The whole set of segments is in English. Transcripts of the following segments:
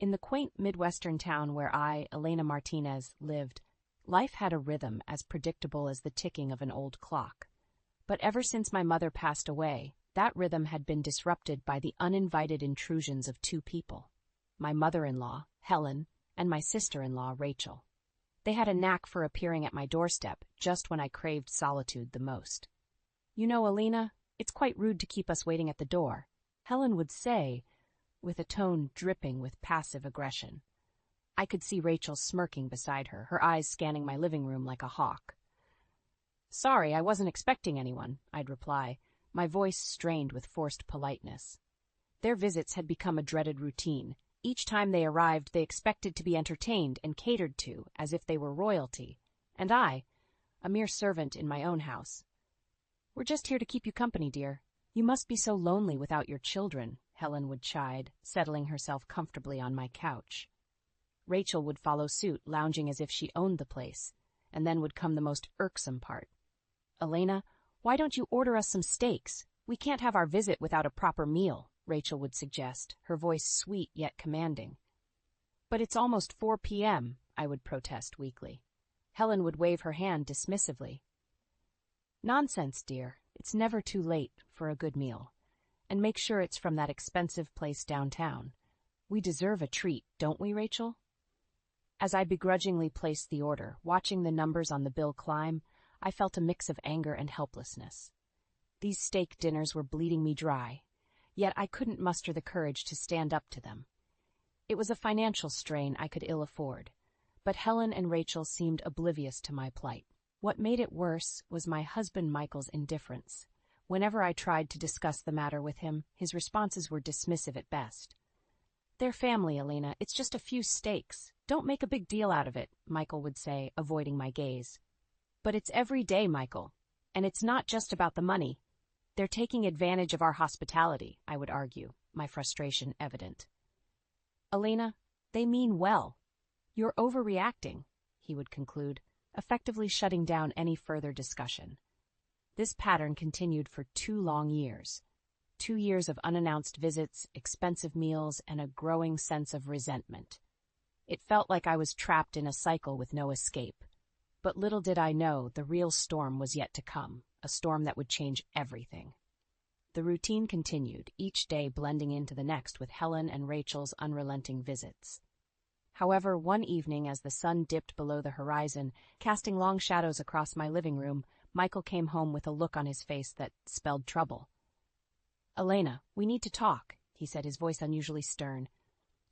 In the quaint Midwestern town where I, Elena Martinez, lived, life had a rhythm as predictable as the ticking of an old clock. But ever since my mother passed away, that rhythm had been disrupted by the uninvited intrusions of two people: my mother-in-law, Helen, and my sister-in-law, Rachel. They had a knack for appearing at my doorstep just when I craved solitude the most. "You know, Elena, it's quite rude to keep us waiting at the door," Helen would say, with a tone dripping with passive aggression. I could see Rachel smirking beside her, her eyes scanning my living room like a hawk. "Sorry, I wasn't expecting anyone," I'd reply, my voice strained with forced politeness. Their visits had become a dreaded routine. Each time they arrived, they expected to be entertained and catered to as if they were royalty, and I, a mere servant in my own house. "We're just here to keep you company, dear. You must be so lonely without your children," Helen would chide, settling herself comfortably on my couch. Rachel would follow suit, lounging as if she owned the place, and then would come the most irksome part. "Elena, why don't you order us some steaks? We can't have our visit without a proper meal," Rachel would suggest, her voice sweet yet commanding. "But it's almost 4 p.m., I would protest weakly. Helen would wave her hand dismissively. "Nonsense, dear. It's never too late for a good meal. And make sure it's from that expensive place downtown. We deserve a treat, don't we, Rachel?" As I begrudgingly placed the order, watching the numbers on the bill climb, I felt a mix of anger and helplessness. These steak dinners were bleeding me dry, yet I couldn't muster the courage to stand up to them. It was a financial strain I could ill afford, but Helen and Rachel seemed oblivious to my plight. What made it worse was my husband Michael's indifference. Whenever I tried to discuss the matter with him, his responses were dismissive at best. "They're family, Elena. It's just a few steaks. Don't make a big deal out of it," Michael would say, avoiding my gaze. "But it's every day, Michael. And it's not just about the money. They're taking advantage of our hospitality," I would argue, my frustration evident. "Elena, they mean well. You're overreacting," he would conclude, effectively shutting down any further discussion. This pattern continued for 2 long years. 2 years of unannounced visits, expensive meals, and a growing sense of resentment. It felt like I was trapped in a cycle with no escape. But little did I know the real storm was yet to come, a storm that would change everything. The routine continued, each day blending into the next with Helen and Rachel's unrelenting visits. However, one evening as the sun dipped below the horizon, casting long shadows across my living room, Michael came home with a look on his face that spelled trouble. "Elena, we need to talk," he said, his voice unusually stern.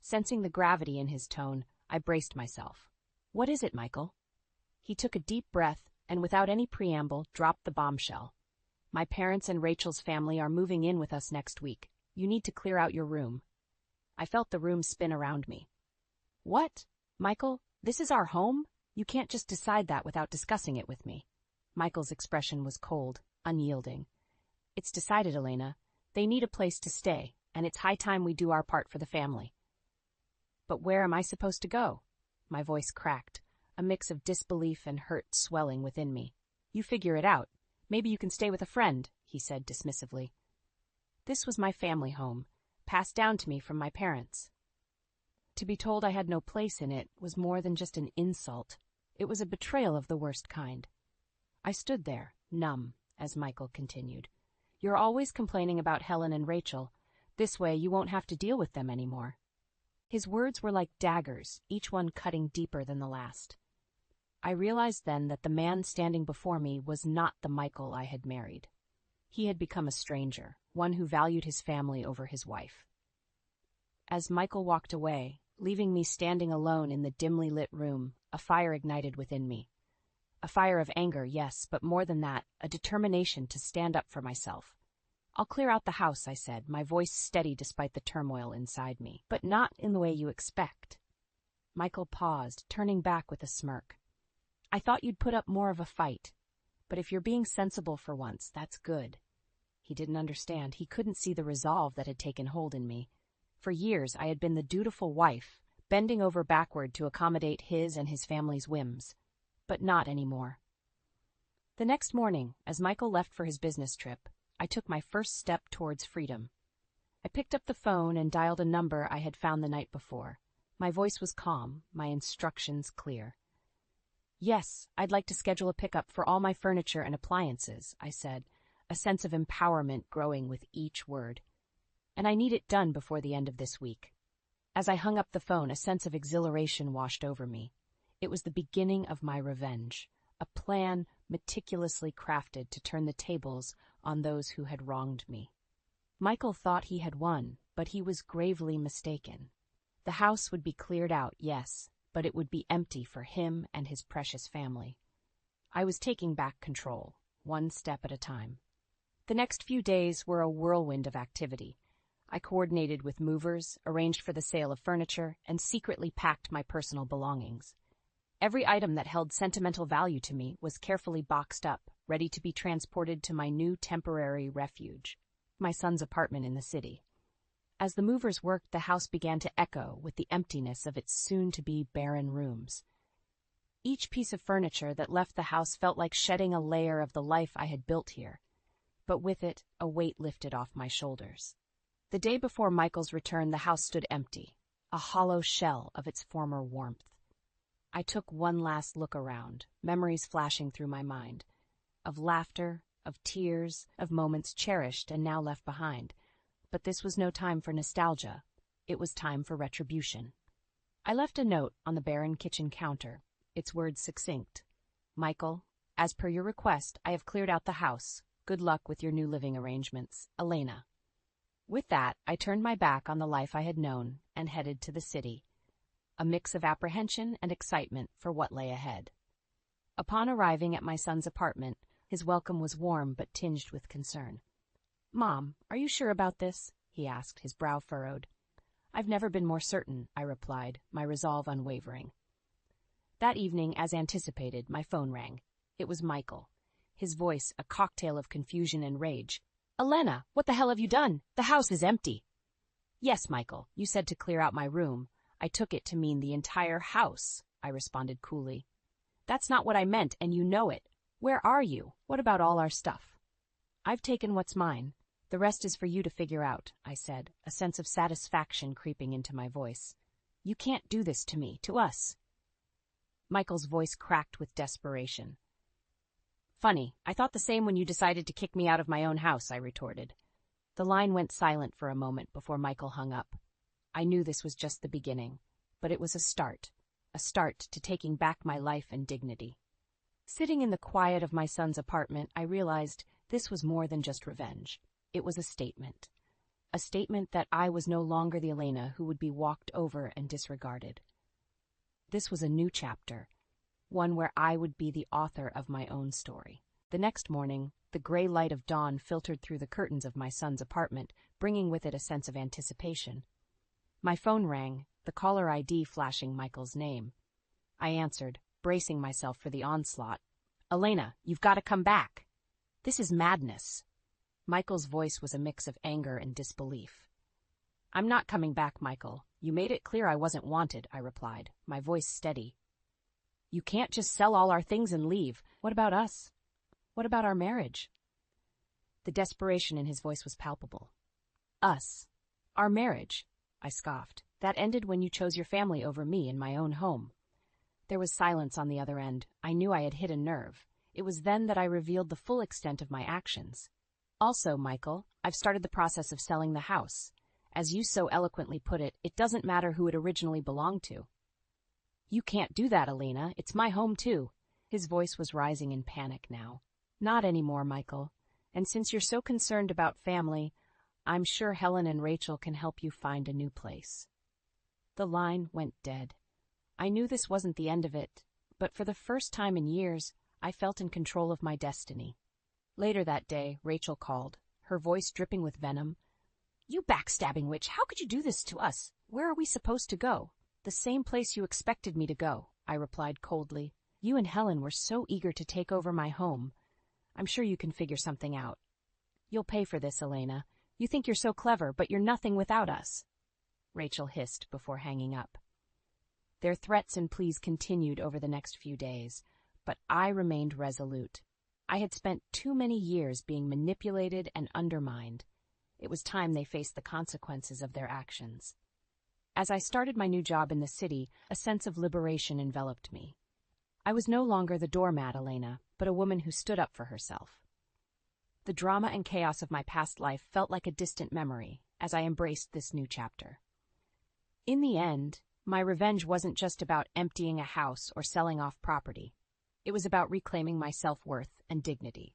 Sensing the gravity in his tone, I braced myself. "What is it, Michael?" He took a deep breath and, without any preamble, dropped the bombshell. "My parents and Rachel's family are moving in with us next week. You need to clear out your room." I felt the room spin around me. "What? Michael, this is our home? You can't just decide that without discussing it with me." Michael's expression was cold, unyielding. "It's decided, Elena. They need a place to stay, and it's high time we do our part for the family." "But where am I supposed to go?" My voice cracked, a mix of disbelief and hurt swelling within me. "You figure it out. Maybe you can stay with a friend," he said dismissively. This was my family home, passed down to me from my parents. To be told I had no place in it was more than just an insult. It was a betrayal of the worst kind. I stood there, numb, as Michael continued. "You're always complaining about Helen and Rachel. This way you won't have to deal with them anymore." His words were like daggers, each one cutting deeper than the last. I realized then that the man standing before me was not the Michael I had married. He had become a stranger, one who valued his family over his wife. As Michael walked away, leaving me standing alone in the dimly lit room, a fire ignited within me. A fire of anger, yes, but more than that, a determination to stand up for myself. "I'll clear out the house," I said, my voice steady despite the turmoil inside me. "But not in the way you expect." Michael paused, turning back with a smirk. "I thought you'd put up more of a fight. But if you're being sensible for once, that's good." He didn't understand. He couldn't see the resolve that had taken hold in me. For years, I had been the dutiful wife, bending over backward to accommodate his and his family's whims. But not anymore. The next morning, as Michael left for his business trip, I took my first step towards freedom. I picked up the phone and dialed a number I had found the night before. My voice was calm, my instructions clear. "Yes, I'd like to schedule a pickup for all my furniture and appliances," I said, a sense of empowerment growing with each word. "And I need it done before the end of this week." As I hung up the phone, a sense of exhilaration washed over me. It was the beginning of my revenge, a plan meticulously crafted to turn the tables on those who had wronged me. Michael thought he had won, but he was gravely mistaken. The house would be cleared out, yes, but it would be empty for him and his precious family. I was taking back control, one step at a time. The next few days were a whirlwind of activity. I coordinated with movers, arranged for the sale of furniture, and secretly packed my personal belongings. Every item that held sentimental value to me was carefully boxed up, ready to be transported to my new temporary refuge, my son's apartment in the city. As the movers worked, the house began to echo with the emptiness of its soon-to-be barren rooms. Each piece of furniture that left the house felt like shedding a layer of the life I had built here, but with it, a weight lifted off my shoulders. The day before Michael's return, the house stood empty, a hollow shell of its former warmth. I took one last look around, memories flashing through my mind, of laughter, of tears, of moments cherished and now left behind. But this was no time for nostalgia. It was time for retribution. I left a note on the barren kitchen counter, its words succinct. "Michael, as per your request, I have cleared out the house. Good luck with your new living arrangements. Elena." With that, I turned my back on the life I had known and headed to the city, a mix of apprehension and excitement for what lay ahead. Upon arriving at my son's apartment, his welcome was warm but tinged with concern. "Mom, are you sure about this?" he asked, his brow furrowed. "I've never been more certain," I replied, my resolve unwavering. That evening, as anticipated, my phone rang. It was Michael, his voice a cocktail of confusion and rage. "Elena, what the hell have you done? The house is empty." "Yes, Michael, you said to clear out my room. I took it to mean the entire house," I responded coolly. "That's not what I meant, and you know it. Where are you? What about all our stuff?" "I've taken what's mine. The rest is for you to figure out," I said, a sense of satisfaction creeping into my voice. "You can't do this to me, to us." Michael's voice cracked with desperation. "Funny, I thought the same when you decided to kick me out of my own house," I retorted. The line went silent for a moment before Michael hung up. I knew this was just the beginning, but it was a start to taking back my life and dignity. Sitting in the quiet of my son's apartment, I realized this was more than just revenge. It was a statement that I was no longer the Elena who would be walked over and disregarded. This was a new chapter, one where I would be the author of my own story. The next morning, the gray light of dawn filtered through the curtains of my son's apartment, bringing with it a sense of anticipation. My phone rang, the caller ID flashing Michael's name. I answered, bracing myself for the onslaught. "Elena, you've got to come back. This is madness." Michael's voice was a mix of anger and disbelief. "I'm not coming back, Michael. You made it clear I wasn't wanted," I replied, my voice steady. "You can't just sell all our things and leave. What about us? What about our marriage?" The desperation in his voice was palpable. "Us? Our marriage?" I scoffed. "That ended when you chose your family over me in my own home." There was silence on the other end. I knew I had hit a nerve. It was then that I revealed the full extent of my actions. "Also, Michael, I've started the process of selling the house. As you so eloquently put it, it doesn't matter who it originally belonged to." "You can't do that, Elena. It's my home, too." His voice was rising in panic now. "Not anymore, Michael. And since you're so concerned about family, I'm sure Helen and Rachel can help you find a new place." The line went dead. I knew this wasn't the end of it, but for the first time in years, I felt in control of my destiny. Later that day, Rachel called, her voice dripping with venom. "You backstabbing witch, how could you do this to us? Where are we supposed to go?" "The same place you expected me to go," I replied coldly. "You and Helen were so eager to take over my home. I'm sure you can figure something out." "You'll pay for this, Elena. You think you're so clever, but you're nothing without us," Rachel hissed before hanging up. Their threats and pleas continued over the next few days, but I remained resolute. I had spent too many years being manipulated and undermined. It was time they faced the consequences of their actions. As I started my new job in the city, a sense of liberation enveloped me. I was no longer the doormat Elena, but a woman who stood up for herself. The drama and chaos of my past life felt like a distant memory as I embraced this new chapter. In the end, my revenge wasn't just about emptying a house or selling off property. It was about reclaiming my self-worth and dignity.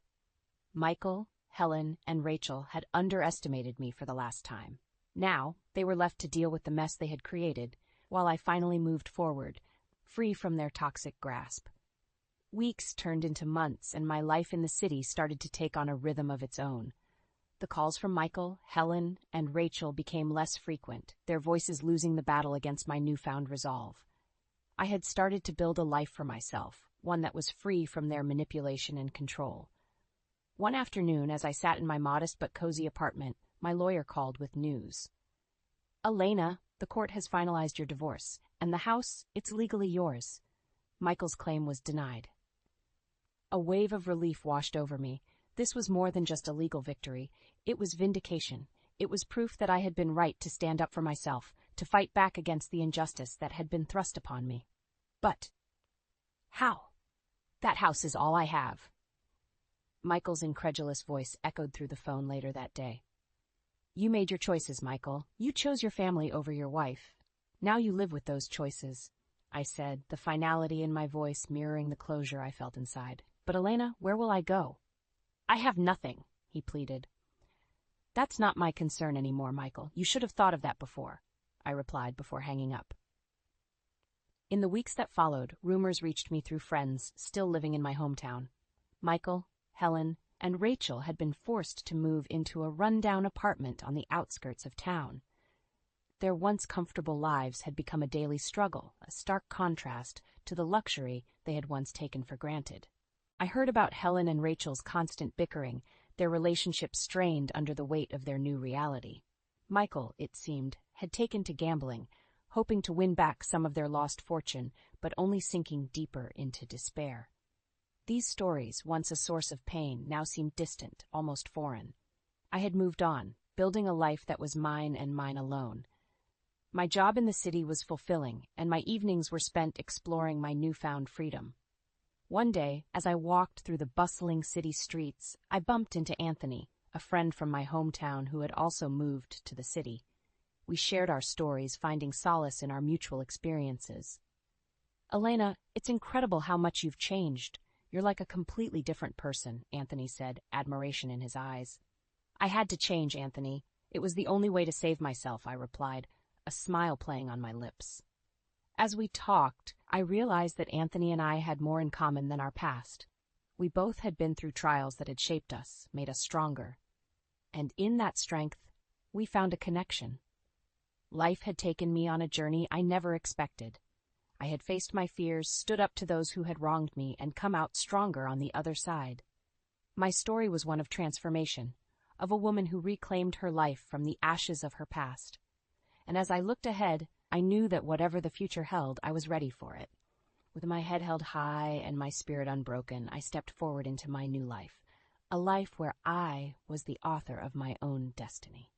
Michael, Helen, and Rachel had underestimated me for the last time. Now, they were left to deal with the mess they had created, while I finally moved forward, free from their toxic grasp. Weeks turned into months, and my life in the city started to take on a rhythm of its own. The calls from Michael, Helen, and Rachel became less frequent, their voices losing the battle against my newfound resolve. I had started to build a life for myself, one that was free from their manipulation and control. One afternoon, as I sat in my modest but cozy apartment, my lawyer called with news. "Elena, the court has finalized your divorce, and the house, it's legally yours." Michael's claim was denied. A wave of relief washed over me. This was more than just a legal victory. It was vindication. It was proof that I had been right to stand up for myself, to fight back against the injustice that had been thrust upon me. But how? That house is all I have. Michael's incredulous voice echoed through the phone later that day. "You made your choices, Michael. You chose your family over your wife. Now you live with those choices," I said, the finality in my voice mirroring the closure I felt inside. "But Elena, where will I go?" "I have nothing," he pleaded. "That's not my concern anymore, Michael. You should have thought of that before," I replied before hanging up. In the weeks that followed, rumors reached me through friends still living in my hometown. Michael, Helen, and Rachel had been forced to move into a rundown apartment on the outskirts of town. Their once comfortable lives had become a daily struggle, a stark contrast to the luxury they had once taken for granted. I heard about Helen and Rachel's constant bickering, their relationship strained under the weight of their new reality. Michael, it seemed, had taken to gambling, hoping to win back some of their lost fortune, but only sinking deeper into despair. These stories, once a source of pain, now seemed distant, almost foreign. I had moved on, building a life that was mine and mine alone. My job in the city was fulfilling, and my evenings were spent exploring my newfound freedom. One day, as I walked through the bustling city streets, I bumped into Anthony, a friend from my hometown who had also moved to the city. We shared our stories, finding solace in our mutual experiences. "Elena, it's incredible how much you've changed. You're like a completely different person," Anthony said, admiration in his eyes. "I had to change, Anthony. It was the only way to save myself," I replied, a smile playing on my lips. As we talked, I realized that Anthony and I had more in common than our past. We both had been through trials that had shaped us, made us stronger. And in that strength, we found a connection. Life had taken me on a journey I never expected. I had faced my fears, stood up to those who had wronged me, and come out stronger on the other side. My story was one of transformation, of a woman who reclaimed her life from the ashes of her past. And as I looked ahead, I knew that whatever the future held, I was ready for it. With my head held high and my spirit unbroken, I stepped forward into my new life, a life where I was the author of my own destiny.